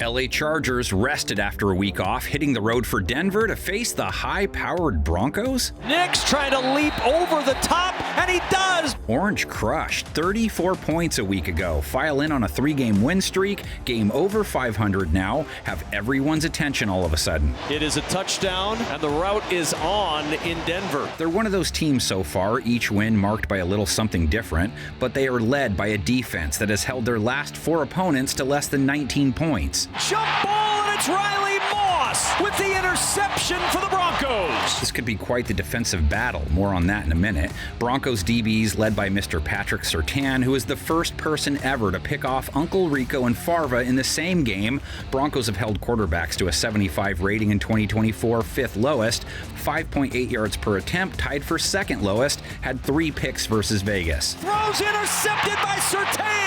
LA Chargers rested after a week off, hitting the road for Denver to face the high-powered Broncos. Nick's trying to leap over the top, and he does! Orange crushed 34 points a week ago. File in on a 3-game win streak, game over 500 now, have everyone's attention all of a sudden. It is a touchdown, and the route is on in Denver. They're one of those teams so far, each win marked by a little something different, but they are led by a defense that has held their last 4 opponents to less than 19 points. Jump ball, and it's Riley Moss with the interception for the Broncos. This could be quite the defensive battle. More on that in a minute. Broncos DBs led by Mr. Patrick Surtain, who is the first person ever to pick off Uncle Rico and Farva in the same game. Broncos have held quarterbacks to a 75 rating in 2024, 5th lowest. 5.8 yards per attempt, tied for 2nd lowest, had 3 picks versus Vegas. Throws intercepted by Surtain!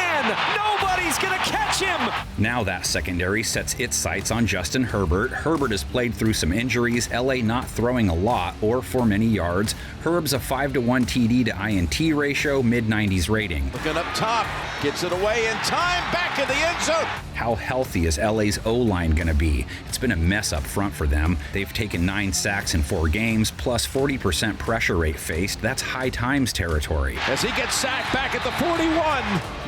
Nobody's gonna catch him! Now that secondary sets its sights on Justin Herbert. Herbert has played through some injuries, LA not throwing a lot or for many yards. Herb's a 5-to-1 TD to INT ratio, mid-90s rating. Looking up top, gets it away in time, back in the end zone. How healthy is LA's O-line going to be? It's been a mess up front for them. They've taken 9 sacks in 4 games, plus 40% pressure rate faced. That's high times territory. As he gets sacked back at the 41.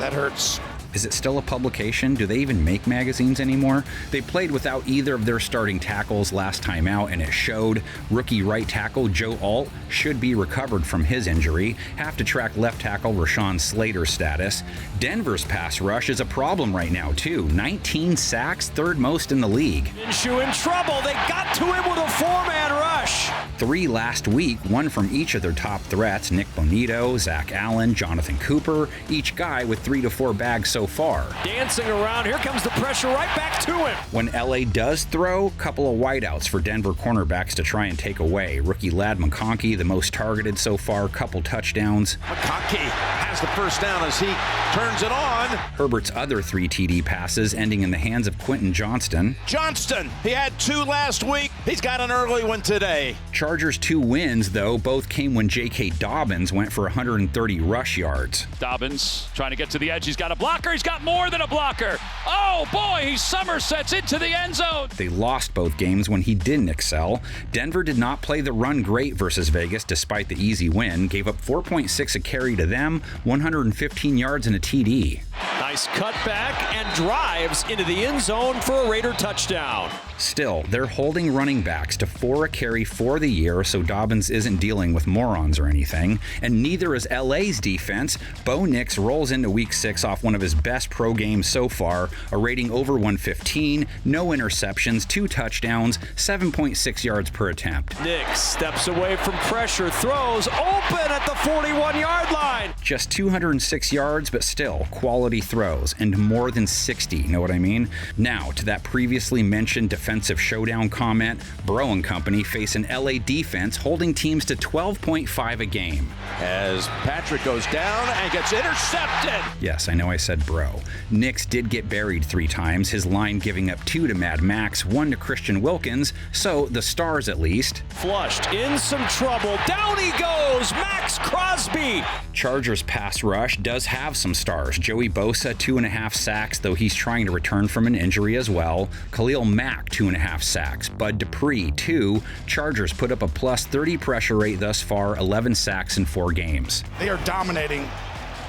That hurts. Is it still a publication? Do they even make magazines anymore? They played without either of their starting tackles last time out, and it showed. Rookie right tackle Joe Alt should be recovered from his injury. Have to track left tackle Rashawn Slater's status. Denver's pass rush is a problem right now, too. 19 sacks, 3rd most in the league. Minshew in trouble. They got to him with a 4-man rush. 3 last week, 1 from each of their top threats, Nick Bonito, Zach Allen, Jonathan Cooper, each guy with 3 to 4 bags so far. Dancing around, here comes the pressure right back to him. When LA does throw, couple of wideouts for Denver cornerbacks to try and take away. Rookie Ladd McConkey, the most targeted so far, couple touchdowns. McConkey has the first down as he turns it on. Herbert's other 3 TD passes ending in the hands of Quentin Johnston. Johnston, he had 2 last week. He's got an early one today. Chargers' 2 wins, though, both came when J.K. Dobbins went for 130 rush yards. Dobbins trying to get to the edge. He's got a blocker. He's got more than a blocker. Oh, boy, he somersets into the end zone. They lost both games when he didn't excel. Denver did not play the run great versus Vegas despite the easy win. Gave up 4.6 a carry to them, 115 yards and a TD. Nice cutback and drives into the end zone for a Raider touchdown. Still, they're holding running backs to 4 a carry for the year, so Dobbins isn't dealing with morons or anything, and neither is LA's defense. Bo Nix rolls into Week 6 off one of his best pro games so far, a rating over 115, no interceptions, 2 touchdowns, 7.6 yards per attempt. Nix steps away from pressure, throws open at the 41-yard line. Just 206 yards, but still quality throws, and more than 60, know what I mean? Now, to that previously mentioned defensive showdown comment, Bro and company face an LA defense holding teams to 12.5 a game. As Patrick goes down and gets intercepted. Yes, I know I said bro. Nix did get buried 3 times, his line giving up 2 to Mad Max, 1 to Christian Wilkins, so the stars at least. Flushed, in some trouble, down he goes, Max Crosby. Chargers pass rush does have some stars. Joey Bosa, 2.5 sacks, though he's trying to return from an injury as well. Khalil Mack, 2.5 sacks. Bud Dupree, 2. Chargers put up a plus 30 pressure rate thus far, 11 sacks in 4 games. They are dominating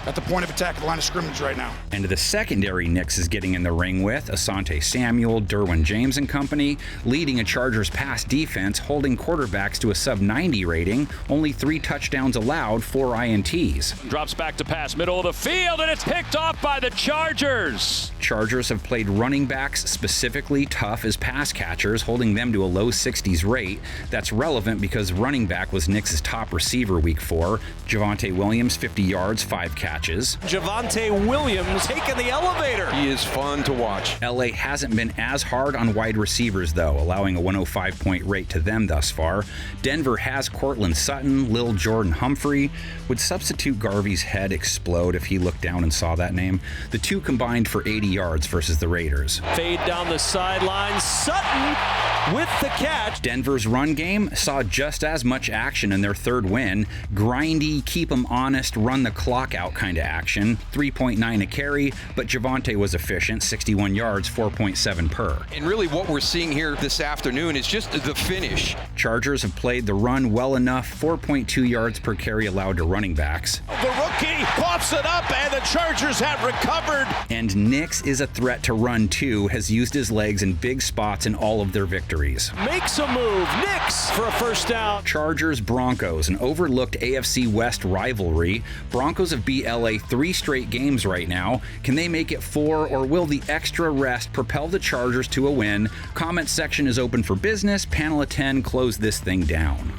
at the point of attack at the line of scrimmage right now. And the secondary Nix is getting in the ring with Asante Samuel, Derwin James and company, leading a Chargers pass defense, holding quarterbacks to a sub-90 rating, only 3 touchdowns allowed, 4 INTs. Drops back to pass, middle of the field, and it's picked off by the Chargers. Chargers have played running backs specifically tough as pass catchers, holding them to a low 60s rate. That's relevant because running back was Nix's top receiver week 4. Javonte Williams, 50 yards, 5 catches. Javonte Williams taking the elevator. He is fun to watch. LA hasn't been as hard on wide receivers, though, allowing a 105-point rate to them thus far. Denver has Cortland Sutton, Lil Jordan Humphrey. Would substitute Garvey's head explode if he looked down and saw that name? The 2 combined for 80 yards versus the Raiders. Fade down the sideline. Sutton with the catch. Denver's run game saw just as much action in their third win. Grindy, keep them honest, run the clock out kind of action. 3.9 a carry, but Javonte was efficient, 61 yards, 4.7 per. And really what we're seeing here this afternoon is just the finish. Chargers have played the run well enough, 4.2 yards per carry allowed to running backs. The rookie coughs it up, and the Chargers have recovered. And Nix is a threat to run too, has used his legs in big spots in all of their victories. Makes a move. Nix for a first down. Chargers Broncos, an overlooked AFC West rivalry. Broncos have beat LA 3 straight games right now. Can they make it 4, or will the extra rest propel the Chargers to a win? Comment section is open for business. Panel of 10, close this thing down.